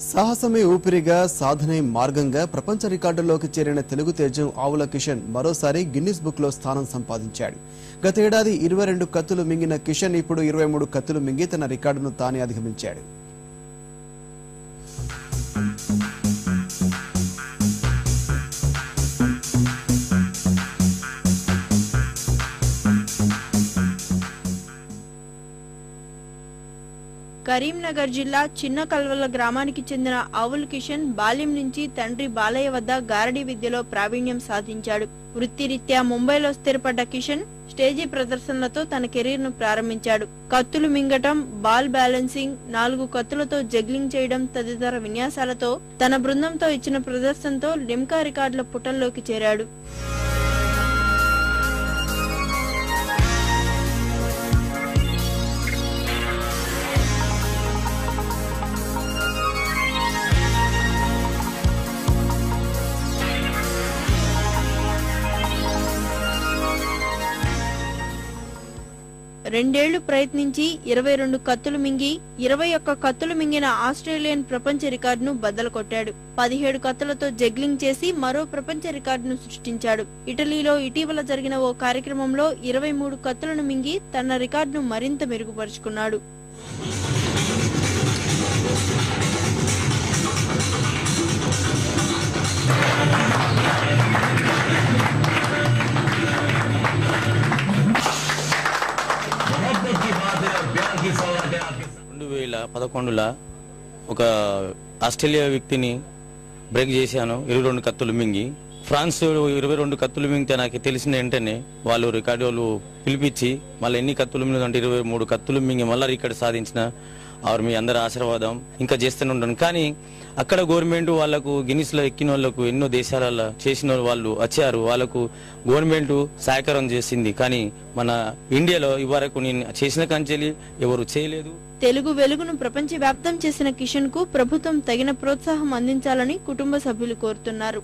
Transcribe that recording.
సాహసమే ఊపిరిగా సాధనే మార్గంగా ప్రపంచ రికార్డుల్లోకి చేరిన తెలుగు తేజం ఆవుల కిషన్ మరోసారి గిన్నిస్ బుక్ లో స్థానం సంపాదించాడు. గత ఏడాది 22 కత్తులు మింగిన కిషన్ ఇప్పుడు 23 కత్తులు మింగి తన రికార్డును తానే అధిగమించాడు. కరీంనగర్ జిల్లా చిన్న కల్వల గ్రామానికి చెందిన ఆవుల కిషన్ బాల్యం నుంచి తండ్రి బాలయ్య వద్ద గారడీ విద్యలో ప్రావీణ్యం సాధించాడు. వృత్తిరీత్యా ముంబైలో స్థిరపడ్డ కిషన్ స్టేజీ ప్రదర్శనలతో తన కెరీర్ ను ప్రారంభించాడు. కత్తులు మింగటం, బాల్ బ్యాలెన్సింగ్, 4 కత్తులతో జగ్లింగ్ చేయడం తదితర విన్యాసాలతో తన బృందంతో ఇచ్చిన ప్రదర్శనతో లిమ్కా రికార్డుల పుటల్లోకి చేరాడు. రెండేళ్లు ప్రయత్నించి 22 కత్తులు మింగి 21 కత్తులు మింగిన ఆస్ట్రేలియన్ ప్రపంచ రికార్డును బద్దలు కొట్టాడు. 17 కత్తులతో జగ్లింగ్ చేసి మరో ప్రపంచ రికార్డును సృష్టించాడు. ఇటలీలో ఇటీవల జరిగిన ఓ కార్యక్రమంలో 23 కత్తులను మింగి తన రికార్డును మరింత మెరుగుపరుచుకున్నాడు. ఒక ఆస్ట్రేలియా వ్యక్తిని బ్రేక్ చేశాను 22 కత్తులు మింగి. ఫ్రాన్స్ 22 కత్తులు మింగితే నాకు తెలిసిన వెంటనే వాళ్ళు రికార్డు వాళ్ళు పిలిపించి మళ్ళీ ఎన్ని కత్తులు మింగి అంటే 23 కత్తులు మింగి మళ్ళీ రికార్డు సాధించిన మీ అందరి ఆశీర్వాదం ఇంకా చేస్తూనే ఉంటాను. కానీ అక్కడ గవర్నమెంట్ వాళ్ళకు గిన్నిస్ లో ఎక్కిన వాళ్ళకు ఎన్నో దేశాలలో చేసిన వాళ్ళు వచ్చారు, వాళ్ళకు గవర్నమెంట్ సహకారం చేసింది. కానీ మన ఇండియాలో ఇవరకు నేను చేసిన కంచెలి ఎవరు చేయలేదు. తెలుగు వెలుగును ప్రపంచ వ్యాప్తం చేసిన కిషన్ కు ప్రభుత్వం తగిన ప్రోత్సాహం అందించాలని కుటుంబ సభ్యులు కోరుతున్నారు.